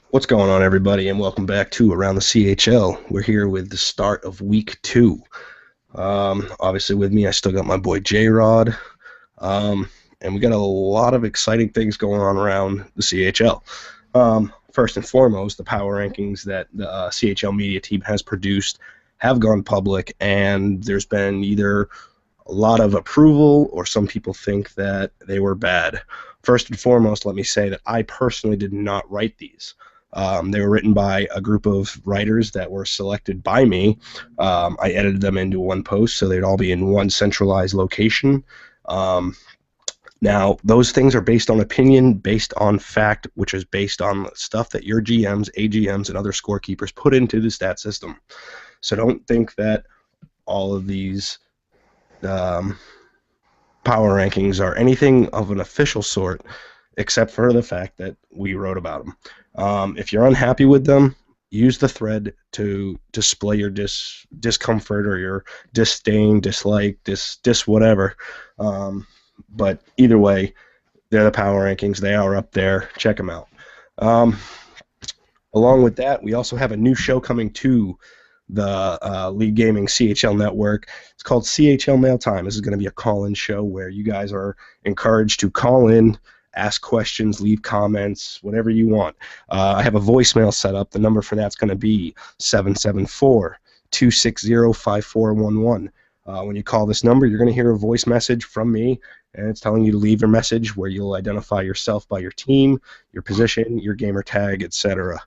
What's going on, everybody, and welcome back to Around the CHL. We're here with the start of Week 2. Obviously, with me, I still got my boy Jrod, and we got a lot of exciting things going on around the CHL. First and foremost, the power rankings that the CHL media team has produced have gone public, and there's been either a lot of approval or some people think that they were bad. First and foremost, let me say that I personally did not write these. They were written by a group of writers that were selected by me. I edited them into one post so they'd all be in one centralized location. Now, those things are based on opinion, based on fact, which is based on stuff that your GMs, AGMs, and other scorekeepers put into the stat system. So don't think that all of these power rankings are anything of an official sort, except for the fact that we wrote about them. If you're unhappy with them, use the thread to display your discomfort or your disdain, dislike, whatever. But either way, they're the power rankings. They are up there. Check them out. Along with that, we also have a new show coming to the League Gaming CHL network. It's called CHL Mail Time. This is going to be a call-in show where you guys are encouraged to call in, ask questions, leave comments, whatever you want. I have a voicemail set up. The number for that's going to be 774-260-5411. When you call this number, you're going to hear a voice message from me, and it's telling you to leave your message where you'll identify yourself by your team, your position, your gamer tag, etc.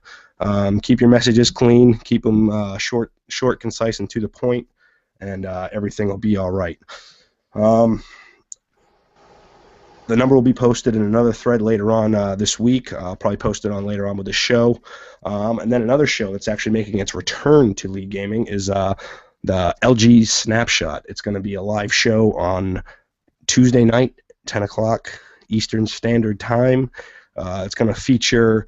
Keep your messages clean. Keep them short, concise, and to the point, and everything will be all right. The number will be posted in another thread later on this week. I'll probably post it on later on with the show. And then another show that's actually making its return to League Gaming is the LG Snapshot. It's going to be a live show on Tuesday night, 10 o'clock Eastern Standard Time. It's going to feature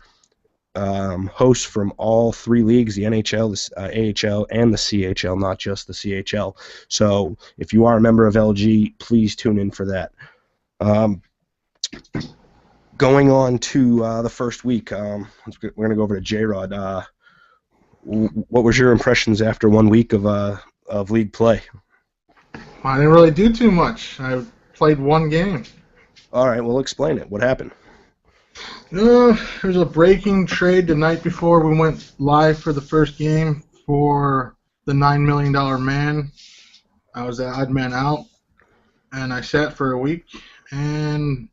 hosts from all three leagues, the NHL, the AHL, and the CHL, not just the CHL. So if you are a member of LG, please tune in for that. Going on to the first week, we're going to go over to Jrod. What was your impressions after 1 week of league play? I didn't really do too much. I played one game. All right, well, explain it. What happened? There was a breaking trade the night before we went live for the first game for the $9 million man. I was the odd man out, and I sat for a week, and,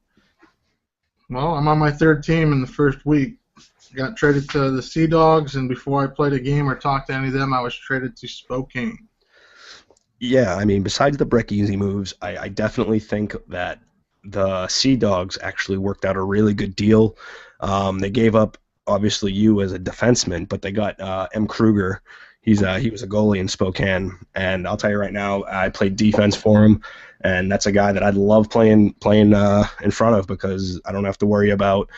well, I'm on my third team in the first week. Got traded to the Sea Dogs, and before I played a game or talked to any of them, I was traded to Spokane. Yeah, I mean, besides the break easy moves, I definitely think that the Sea Dogs actually worked out a really good deal. They gave up, obviously, you as a defenseman, but they got M. Kruger. He was a goalie in Spokane, and I'll tell you right now, I played defense for him, and that's a guy that I'd love playing in front of because I don't have to worry about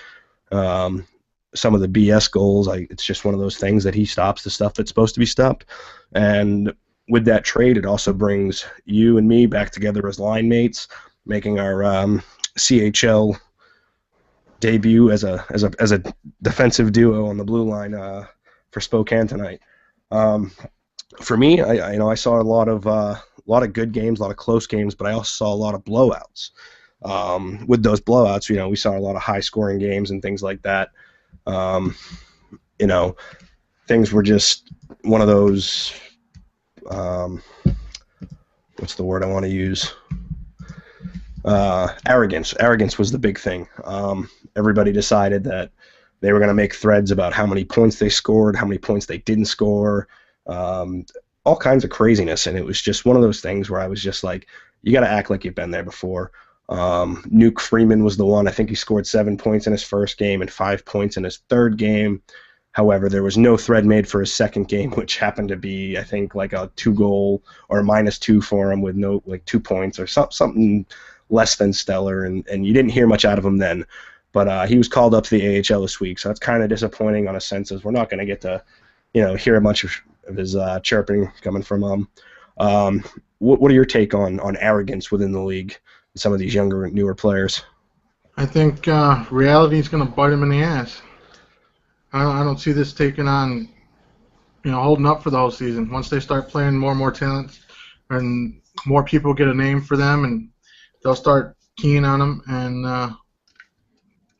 some of the BS goals. It's just one of those things that he stops the stuff that's supposed to be stopped. And with that trade, it also brings you and me back together as line mates, making our CHL debut as a defensive duo on the blue line for Spokane tonight. For me, I saw a lot of good games, a lot of close games, but I also saw a lot of blowouts. With those blowouts, we saw a lot of high-scoring games and things like that. Things were just one of those. What's the word I want to use? Arrogance. Arrogance was the big thing. Everybody decided that they were going to make threads about how many points they scored, how many points they didn't score, all kinds of craziness. And it was just one of those things where I was just like, you got to act like you've been there before. Nuke Freeman was the one. I think he scored 7 points in his first game and 5 points in his third game. However, there was no thread made for his second game, which happened to be, I think, like a 2-goal or -2 for him with 2 points or something less than stellar, and you didn't hear much out of him then. But he was called up to the AHL this week, so it's kind of disappointing on a sense as we're not going to get to, hear much of his chirping coming from him. What are your take on arrogance within the league and some of these younger, newer players? I think reality is going to bite them in the ass. I don't see this taking on, holding up for the whole season. Once they start playing more and more talents, and more people get a name for them, and they'll start keying on them, and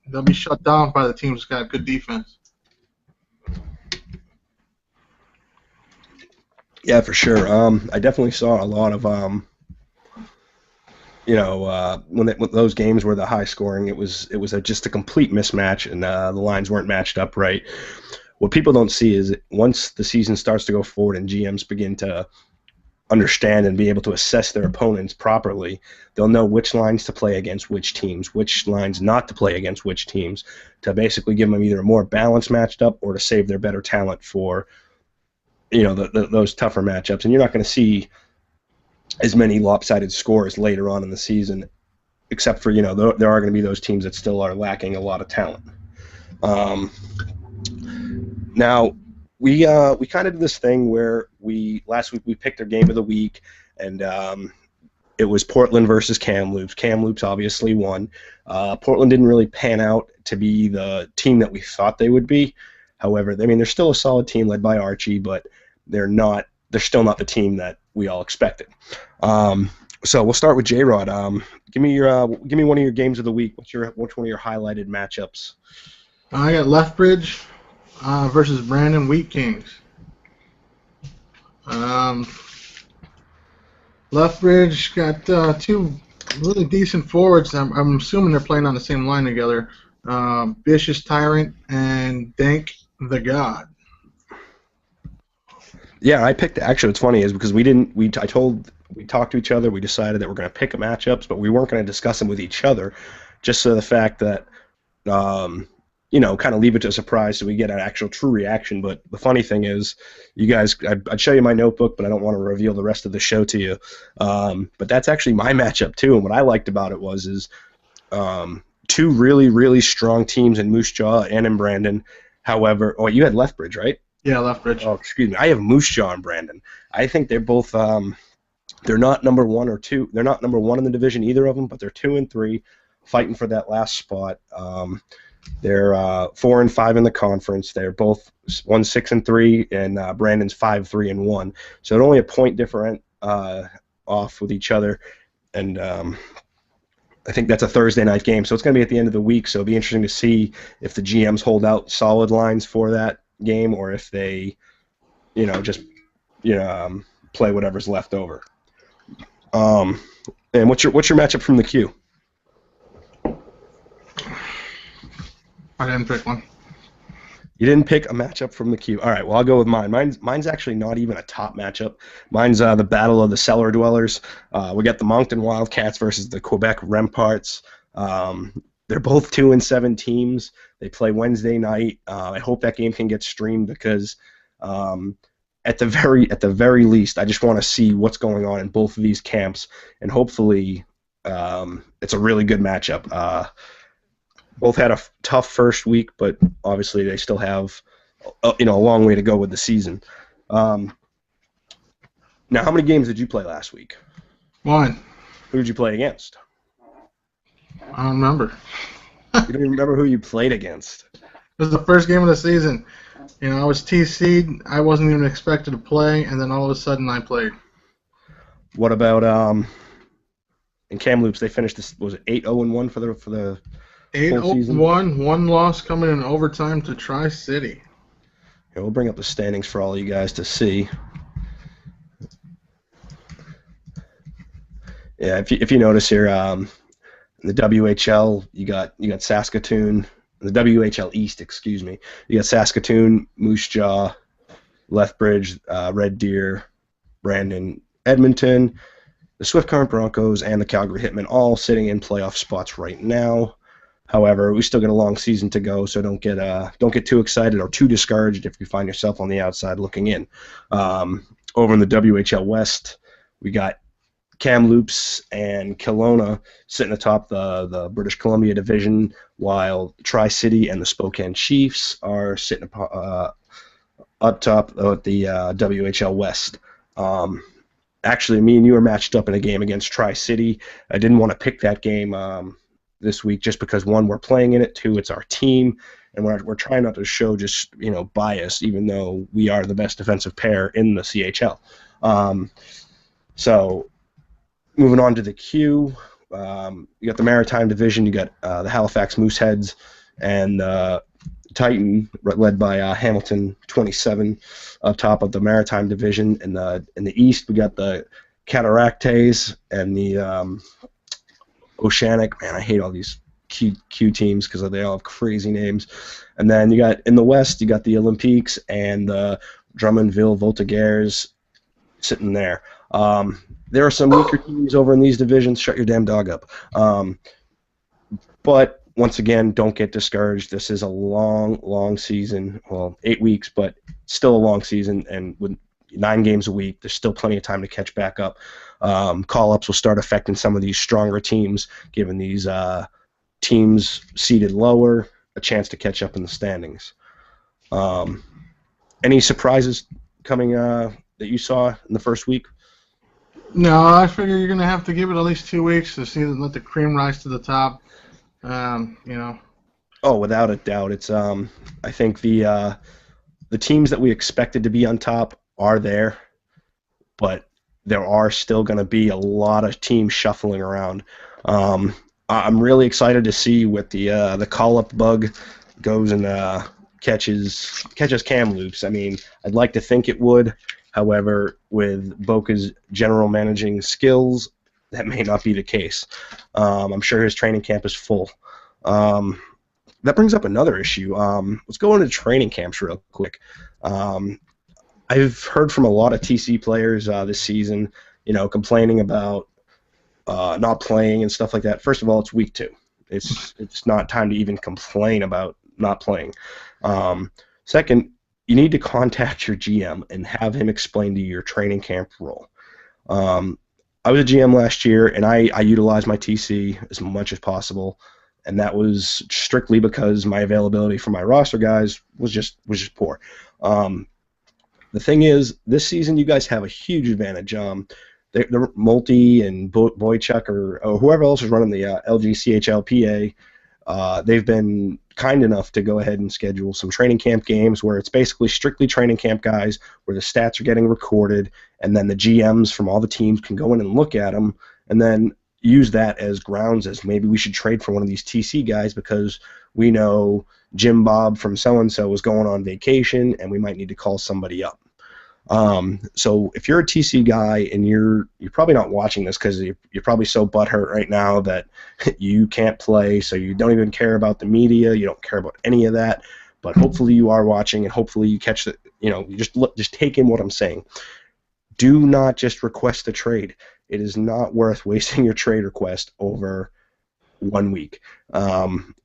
they'll be shut down by the teams that got good defense. Yeah, for sure. I definitely saw a lot of when those games were the high scoring, it was just a complete mismatch, and the lines weren't matched up right. What people don't see is once the season starts to go forward and GMs begin to understand and be able to assess their opponents properly, they'll know which lines to play against which teams, which lines not to play against which teams, to basically give them either a more balanced matched up or to save their better talent for those tougher matchups. And you're not going to see as many lopsided scores later on in the season, except for there are going to be those teams that still are lacking a lot of talent. Now we kind of did this thing where last week we picked our game of the week, and it was Portland versus Kamloops. Kamloops obviously won. Portland didn't really pan out to be the team that we thought they would be. However, I mean, they're still a solid team led by Archie, but they're still not the team that we all expected. So we'll start with Jrod. Give me one of your games of the week. Which one of your highlighted matchups? I got Lethbridge versus Brandon Wheat Kings. Lethbridge got two really decent forwards. I'm assuming they're playing on the same line together. Vicious Tyrant and Dank the God. Yeah, I picked. Actually, what's funny is because we talked to each other. We decided that we're going to pick matchups, but we weren't going to discuss them with each other, just so the fact that kind of leave it to a surprise so we get an actual true reaction. But the funny thing is, you guys, I'd show you my notebook, but I don't want to reveal the rest of the show to you. But that's actually my matchup too, and what I liked about it was two really, really strong teams in Moose Jaw and in Brandon. However, you had Lethbridge, right? Yeah, Lethbridge. Oh, excuse me. I have Moose Jaw and Brandon. I think they're both. They're not number one or two. They're not number one in the division, either of them, but they're 2 and 3, fighting for that last spot. They're 4 and 5 in the conference. They're both 6 and 3, and Brandon's 5, 3 and 1. So they're only a point different off with each other, and I think that's a Thursday night game. So it's going to be at the end of the week. So it'll be interesting to see if the GMs hold out solid lines for that game or if they, just play whatever's left over. And what's your matchup from the queue? I didn't pick one. You didn't pick a matchup from the queue. All right, well, I'll go with mine. Mine's actually not even a top matchup. Mine's the Battle of the Cellar Dwellers. We got the Moncton Wildcats versus the Quebec Remparts. They're both 2 and 7 teams. They play Wednesday night. I hope that game can get streamed because at the very least, I just want to see what's going on in both of these camps, and hopefully it's a really good matchup. Both had a tough first week, but obviously they still have a long way to go with the season. Now, how many games did you play last week? 1. Who did you play against? I don't remember. You don't even remember who you played against? It was the first game of the season. I was TC'd. I wasn't even expected to play, and then all of a sudden I played. What about in Kamloops? They finished this. Was it 8-0-1 for the 8-0-1, 1 loss coming in overtime to Tri-City. Okay, we'll bring up the standings for all you guys to see. Yeah, if you notice here, in the WHL, you got Saskatoon, the WHL East, excuse me. You got Saskatoon, Moose Jaw, Lethbridge, Red Deer, Brandon, Edmonton, the Swift Current Broncos, and the Calgary Hitmen all sitting in playoff spots right now. However, we still got a long season to go, so don't get too excited or too discouraged if you find yourself on the outside looking in. Over in the WHL West, we got Kamloops and Kelowna sitting atop the British Columbia division, while Tri-City and the Spokane Chiefs are sitting up top of the WHL West. Actually, me and you are matched up in a game against Tri-City. I didn't want to pick that game this week just because, one, we're playing in it, two, it's our team, and we're trying not to show just, bias, even though we are the best defensive pair in the CHL. So moving on to the Q, you got the Maritime Division, you got the Halifax Mooseheads, and Titan, led by Hamilton 27, up top of the Maritime Division. In the East, we got the Cataractes and the Oceanic. Man, I hate all these Q teams because they all have crazy names. And then you got in the West, you got the Olympiques and the Drummondville Voltigeurs sitting there. There are some weaker teams over in these divisions. Shut your damn dog up. But once again, don't get discouraged. This is a long, long season. Well, 8 weeks, but still a long season. And with 9 games a week, there's still plenty of time to catch back up. Call-ups will start affecting some of these stronger teams, giving these teams seated lower a chance to catch up in the standings. Any surprises coming that you saw in the first week? No, I figure you're going to have to give it at least 2 weeks to see let the cream rise to the top. Oh, without a doubt, it's I think the teams that we expected to be on top are there, but there are still going to be a lot of teams shuffling around. I'm really excited to see what the call-up bug goes and catches Kamloops. I mean, I'd like to think it would. However, with Boca's general managing skills, that may not be the case. I'm sure his training camp is full. That brings up another issue. Let's go into training camps real quick. I've heard from a lot of TC players this season, complaining about not playing and stuff like that. First of all, it's week 2. It's not time to even complain about not playing. Second, you need to contact your GM and have him explain to you your training camp role. I was a GM last year, and I utilized my TC as much as possible, and that was strictly because my availability for my roster guys was just poor. The thing is, this season you guys have a huge advantage. The Multi and Boychuk or whoever else is running the LGCHL PA, they've been kind enough to go ahead and schedule some training camp games where it's basically strictly training camp guys, where the stats are getting recorded, and then the GMs from all the teams can go in and look at them, and then use that as grounds as maybe we should trade for one of these TC guys because we know Jim Bob from so-and-so is going on vacation, and we might need to call somebody up. So if you're a TC guy and you're probably not watching this because you're probably so butthurt right now that you can't play, so you don't even care about the media, you don't care about any of that, but hopefully you are watching and hopefully you catch the, you just take in what I'm saying. Do not just request a trade. It is not worth wasting your trade request over 1 week.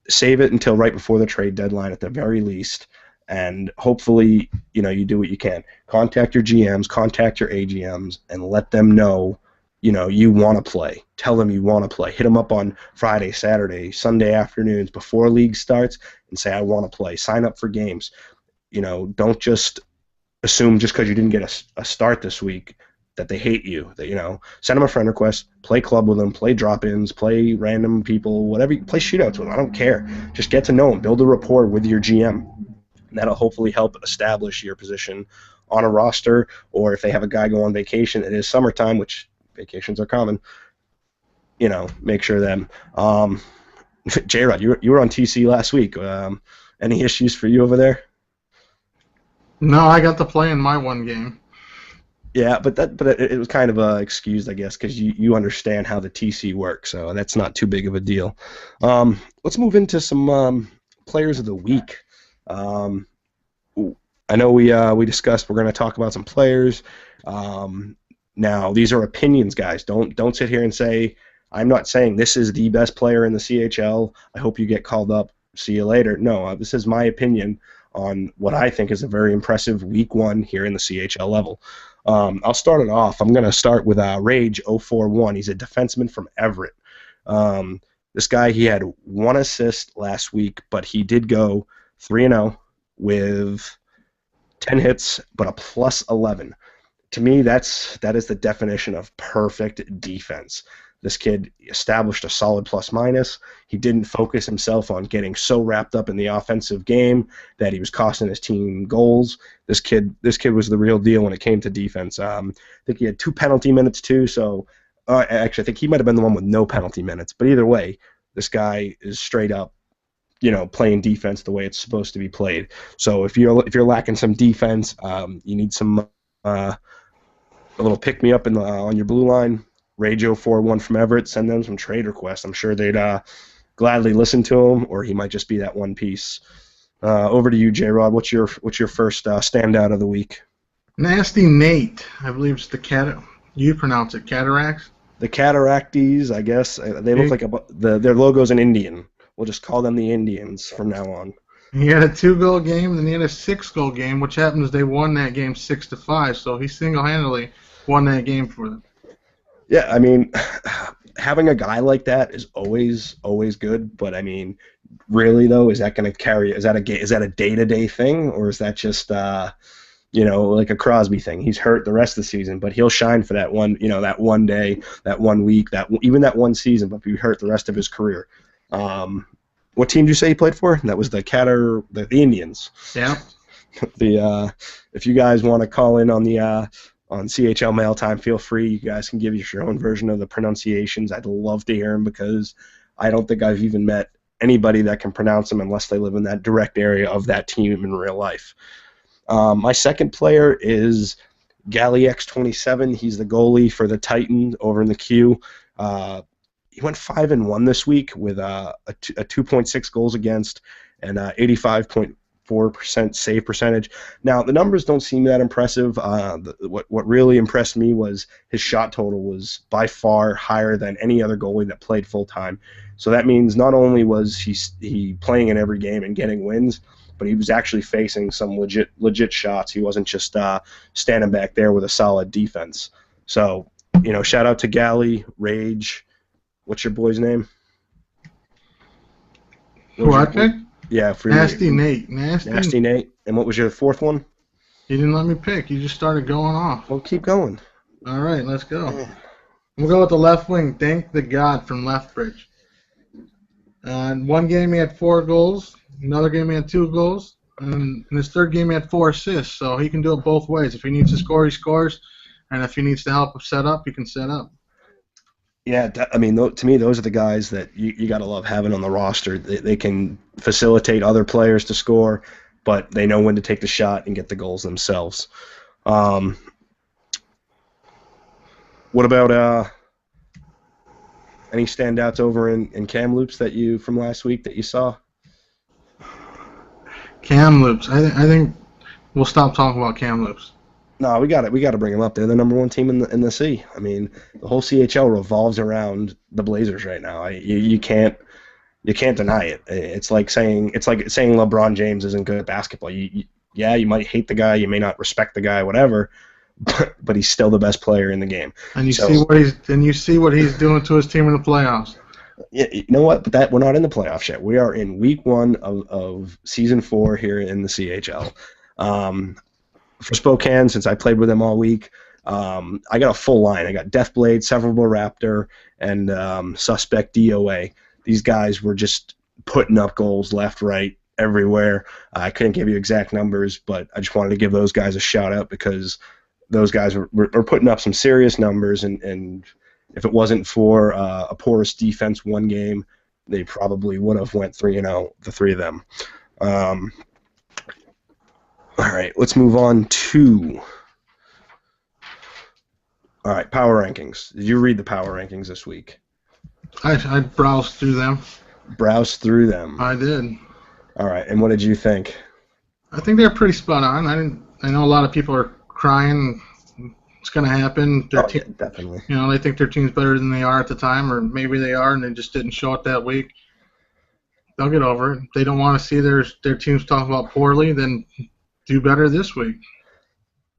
Save it until right before the trade deadline at the very least. And hopefully, you do what you can. Contact your GMs, contact your AGMs, and let them know, you want to play. Tell them you want to play. Hit them up on Friday, Saturday, Sunday afternoons before league starts and say, I want to play. Sign up for games. Don't just assume just because you didn't get a start this week that they hate you. That, send them a friend request, play club with them, play drop-ins, play random people, whatever. Play shootouts with them. I don't care. Just get to know them. Build a rapport with your GM. And that'll hopefully help establish your position on a roster, or if they have a guy go on vacation, it is summertime, which vacations are common, make sure them. Jrod, you were on TC last week. Any issues for you over there? No, I got to play in my one game. Yeah, but it was kind of excused, I guess, because you understand how the TC works, so that's not too big of a deal. Let's move into some players of the week. I know we discussed we're going to talk about some players. Now, these are opinions, guys. Don't sit here and say, I'm not saying this is the best player in the CHL. I hope you get called up. See you later. No, this is my opinion on what I think is a very impressive week 1 here in the CHL level. I'll start it off. I'm going to start with Rage041. He's a defenseman from Everett. This guy, he had 1 assist last week, but he did go 3-0 with 10 hits, but a +11. To me, that is the definition of perfect defense. This kid established a solid plus-minus. He didn't focus himself on getting so wrapped up in the offensive game that he was costing his team goals. This kid was the real deal when it came to defense. I think he had 2 penalty minutes too, so actually I think he might have been the one with no penalty minutes. But either way, this guy is straight up, playing defense the way it's supposed to be played. So if you're lacking some defense, you need some a little pick me up on your blue line. Radio 4-1 from Everett, send them some trade requests. I'm sure they'd gladly listen to him, or he might just be that one piece. Over to you, Jrod. What's your first standout of the week? Nasty Nate, I believe it's you pronounce it, Cataracts? The Cataracties, I guess. They look like their logo's an Indian. We'll just call them the Indians from now on. He had a 2-goal game, and then he had a 6-goal game, which happens they won that game 6-5, so he single-handedly won that game for them. Yeah, I mean, having a guy like that is always good. But I mean, really though, is that going to carry? Is that a day-to-day thing, or is that just like a Crosby thing? He's hurt the rest of the season, but he'll shine for that one, that one day, that 1 week, even that one season. But be hurt the rest of his career. What team did you say he played for? That was the Indians. Yeah. If you guys want to call in on the on CHL Mail Time, feel free. You guys can give us your own version of the pronunciations. I'd love to hear them because I don't think I've even met anybody that can pronounce them unless they live in that direct area of that team in real life. My second player is GalleyX27. He's the goalie for the Titans over in the Q. He went 5-1 this week with a 2.6 goals against and 85.4% save percentage. Now, the numbers don't seem that impressive. What really impressed me was his shot total was by far higher than any other goalie that played full-time. So that means not only was he playing in every game and getting wins, but he was actually facing some legit shots. He wasn't just standing back there with a solid defense. So, shout out to Galley, Rage. What's your boy's name? Who I picked? Yeah, for Nasty Nate. Nasty Nate. And what was your fourth one? You didn't let me pick. You just started going off. Well, keep going. All right, let's go. We'll go with the left wing. Thank the God from Lethbridge. In one game he had 4 goals. Another game he had 2 goals. And in his third game he had 4 assists. So he can do it both ways. If he needs to score, he scores. And if he needs to help set up, he can set up. Yeah, I mean, to me, those are the guys that you got to love having on the roster. They can facilitate other players to score, but they know when to take the shot and get the goals themselves. What about any standouts over in Kamloops from last week that you saw? Kamloops. I think we'll stop talking about Kamloops. No, we got to bring them up. They're the number 1 team in the C. I mean, the whole CHL revolves around the Blazers right now. You can't deny it. It's like saying LeBron James isn't good at basketball. You might hate the guy, you may not respect the guy, whatever, but he's still the best player in the game. And you see what he's doing to his team in the playoffs. Yeah, you know what? But we're not in the playoffs yet. We are in week 1 of season 4 here in the CHL. For Spokane, since I played with them all week, I got a full line. I got Deathblade, Severable Raptor, and Suspect DOA. These guys were just putting up goals left, right, everywhere. I couldn't give you exact numbers, but I just wanted to give those guys a shout-out because those guys were putting up some serious numbers, and if it wasn't for a porous defense one game, they probably would have went 3-0, the 3 of them. All right, let's move on to power rankings. Did you read the power rankings this week? I browsed through them. Browsed through them. I did. All right, and what did you think? I think they're pretty spot on. I know a lot of people are crying. It's going to happen. Yeah, definitely. They think their team's better than they are at the time, or maybe they are and they just didn't show it that week. They'll get over it. If they don't want to see their teams talking about poorly, then do better this week.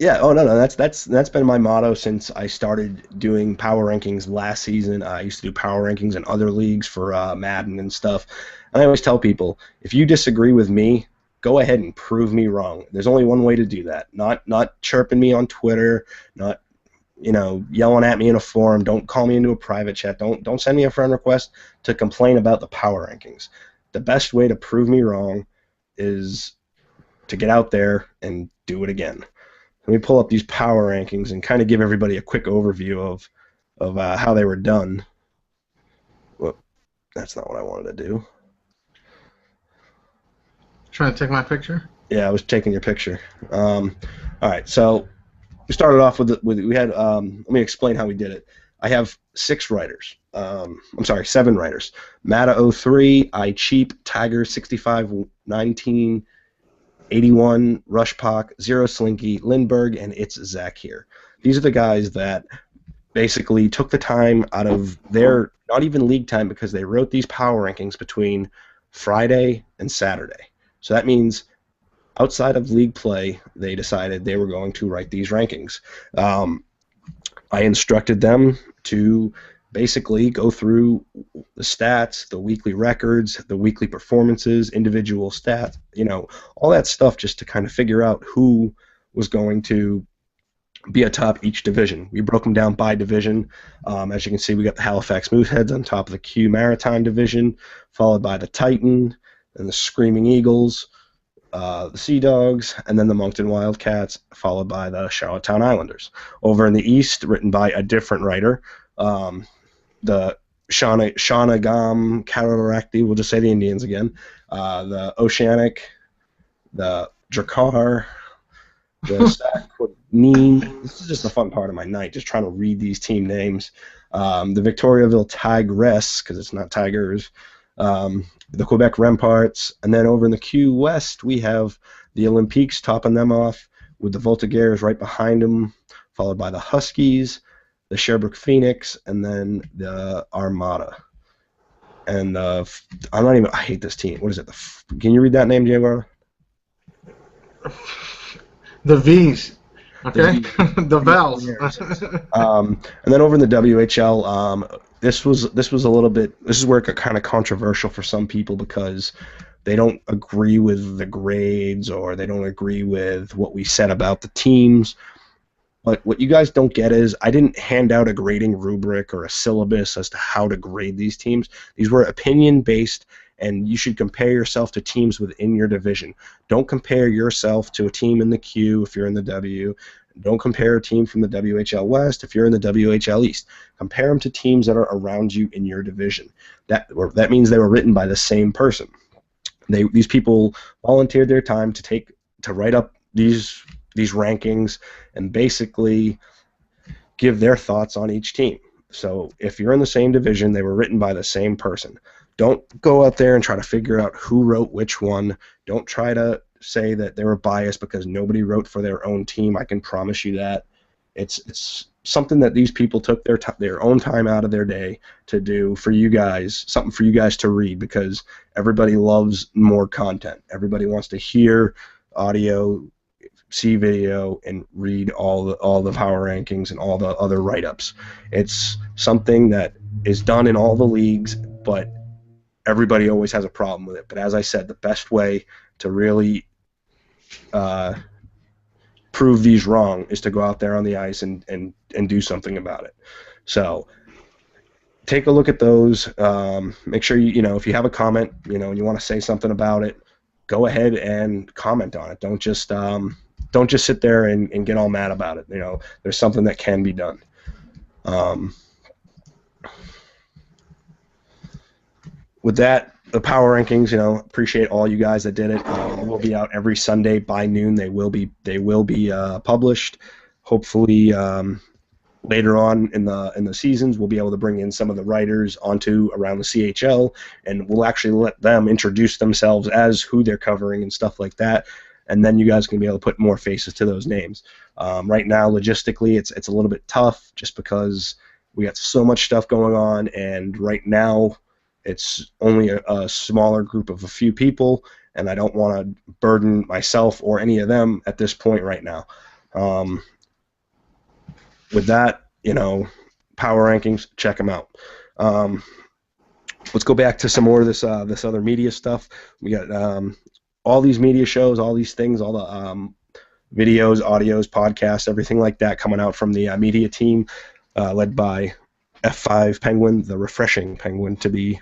Yeah. Oh no. That's been my motto since I started doing power rankings last season. I used to do power rankings in other leagues for Madden and stuff. And I always tell people, if you disagree with me, go ahead and prove me wrong. There's only one way to do that. Not chirping me on Twitter, not yelling at me in a forum. Don't call me into a private chat. Don't send me a friend request to complain about the power rankings. The best way to prove me wrong is to get out there and do it again. Let me pull up these power rankings and kind of give everybody a quick overview of how they were done. Well, that's not what I wanted to do. Trying to take my picture? Yeah, I was taking your picture. All right, so we started off we had. Let me explain how we did it. I have 6 writers. I'm sorry, 7 writers. Mata03, I Cheap, Tiger 65, 19, 81, Rushpock, Zero Slinky, Lindbergh, and It's Zach here. These are the guys that basically took the time out of their, not even league time, because they wrote these power rankings between Friday and Saturday. So that means outside of league play, they decided they were going to write these rankings. I instructed them to basically go through the stats, the weekly records, the weekly performances, individual stats, all that stuff, just to kind of figure out who was going to be atop each division. We broke them down by division. As you can see, we got the Halifax Mooseheads on top of the Q Maritime division, followed by the Titan and the Screaming Eagles, the Sea Dogs, and then the Moncton Wildcats, followed by the Charlottetown Islanders. Over in the East, written by a different writer, the Shanagam Kararakti, we'll just say the Indians again, the Oceanic, the Drakkar, the Saquonine. This is just the fun part of my night, just trying to read these team names. The Victoriaville Tigress, because it's not Tigers. The Quebec Remparts, and then over in the Q West, we have the Olympiques topping them off, with the Voltigeurs right behind them, followed by the Huskies, the Sherbrooke Phoenix, and then the Armada. And I hate this team. What is it? Can you read that name, Jrod? The V's. Okay? The Vals. And then over in the WHL, this was a little bit. This is where it got kind of controversial for some people, because they don't agree with the grades, or they don't agree with what we said about the teams. But what you guys don't get is, I didn't hand out a grading rubric or a syllabus as to how to grade these teams. These were opinion-based, and you should compare yourself to teams within your division. Don't compare yourself to a team in the Q if you're in the W. Don't compare a team from the WHL West if you're in the WHL East. Compare them to teams that are around you in your division. That means they were written by the same person. These people volunteered their time to write up these rankings and basically give their thoughts on each team. So if you're in the same division, they were written by the same person. Don't go out there and try to figure out who wrote which one. Don't try to say that they were biased because nobody wrote for their own team. I can promise you that. It's something that these people took their own time out of their day to do for you guys, something for you guys to read, because everybody loves more content. Everybody wants to hear audio, see video, and read all the power rankings and all the other write-ups. It's something that is done in all the leagues, but everybody always has a problem with it. But as I said, the best way to really prove these wrong is to go out there on the ice and do something about it. So take a look at those. Make sure if you have a comment, and you want to say something about it, go ahead and comment on it. Don't just sit there and get all mad about it. There's something that can be done. With that, the power rankings, appreciate all you guys that did it. Will be out every Sunday by noon. They will be published. Hopefully, later on in the seasons, we'll be able to bring in some of the writers onto around the CHL, and we'll actually let them introduce themselves as who they're covering and stuff like that. And then you guys can be able to put more faces to those names. Right now, logistically, it's a little bit tough just because we got so much stuff going on, and right now it's only a smaller group of a few people, and I don't want to burden myself or any of them at this point right now. With that, power rankings, check them out. Let's go back to some more of this other media stuff. We got all these media shows, all these things, all videos, audios, podcasts, everything like that coming out from the media team led by F5 Penguin, the refreshing Penguin to be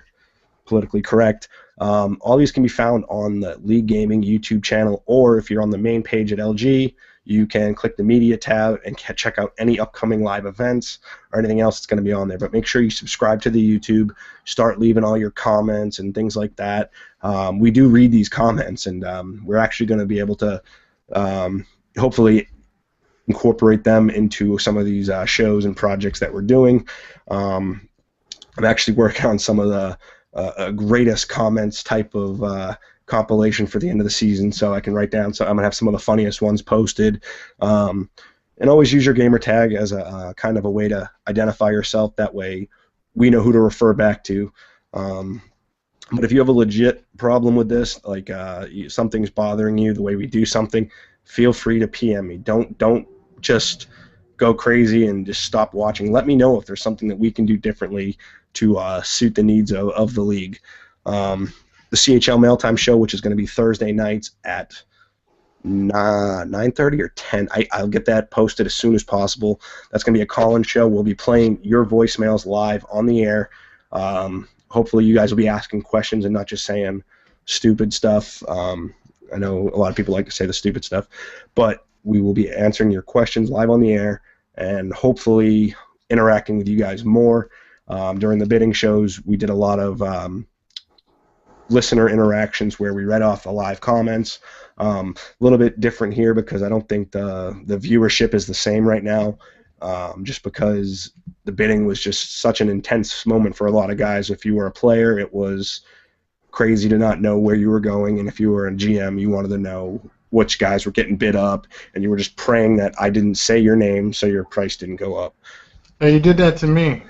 politically correct. All these can be found on the League Gaming YouTube channel, or if you're on the main page at LG, you can click the media tab and check out any upcoming live events or anything else that's going to be on there. But make sure you subscribe to the YouTube, start leaving all your comments and things like that. We do read these comments, and we're actually going to be able to hopefully incorporate them into some of these shows and projects that we're doing. I'm actually working on some of the greatest comments type of compilation for the end of the season, so I can write down. So I'm gonna have some of the funniest ones posted, and always use your gamer tag as a kind of a way to identify yourself. That way, we know who to refer back to. But if you have a legit problem with this, like something's bothering you, the way we do something, feel free to PM me. Don't just go crazy and just stop watching. Let me know if there's something that we can do differently to suit the needs of the league. The CHL Mailtime Show, which is going to be Thursday nights at 9:30 or 10. I'll get that posted as soon as possible. That's going to be a call-in show. We'll be playing your voicemails live on the air. Hopefully you guys will be asking questions and not just saying stupid stuff. I know a lot of people like to say the stupid stuff, but we will be answering your questions live on the air and hopefully interacting with you guys more. During the bidding shows, we did a lot of listener interactions where we read off the live comments. A little bit different here because I don't think the viewership is the same right now, just because the bidding was just such an intense moment for a lot of guys. If you were a player, it was crazy to not know where you were going, and if you were a GM, you wanted to know which guys were getting bid up, and you were just praying that I didn't say your name so your price didn't go up. Hey, you did that to me.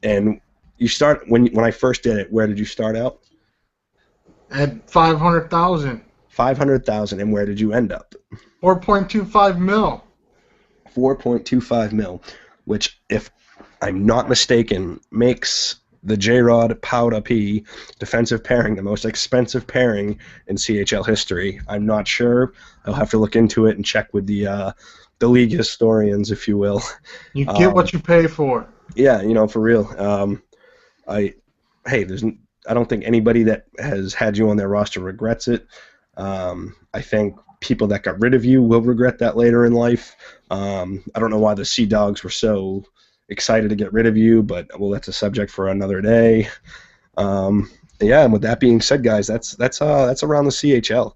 And you start when I first did it. Where did you start out? At 500,000. 500,000, and where did you end up? 4.25 mil. 4.25 mil, which, if I'm not mistaken, makes the Jrod Powdah P defensive pairing the most expensive pairing in CHL history. I'm not sure. I'll have to look into it and check with the league historians, if you will. You get what you pay for. Yeah, for real. I don't think anybody that has had you on their roster regrets it. I think people that got rid of you will regret that later in life. I don't know why the Sea Dogs were so excited to get rid of you, but that's a subject for another day. And with that being said, guys, that's around the CHL.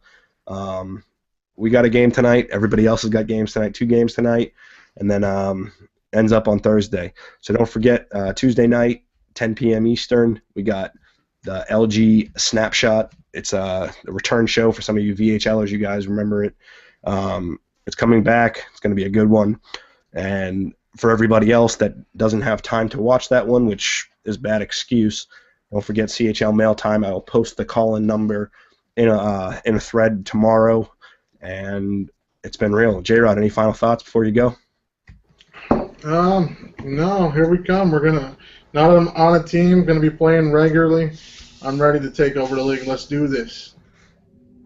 We got a game tonight. Everybody else has got games tonight. 2 games tonight, and then ends up on Thursday. So don't forget, Tuesday night, 10 p.m. Eastern, we got the LG Snapshot. It's a return show for some of you VHLers. You guys remember it. It's coming back. It's going to be a good one. And for everybody else that doesn't have time to watch that one, which is bad excuse, don't forget CHL Mail Time. I will post the call-in number in a thread tomorrow. And it's been real. Jrod, any final thoughts before you go? No, here we come. Now that I'm on a team, going to be playing regularly, I'm ready to take over the league. Let's do this.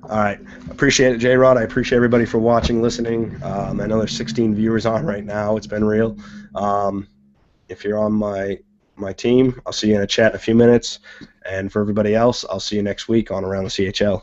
All right. Appreciate it, Jrod. I appreciate everybody for watching, listening. I know there's 16 viewers on right now. It's been real. If you're on my team, I'll see you in a chat in a few minutes. And for everybody else, I'll see you next week on Around the CHL.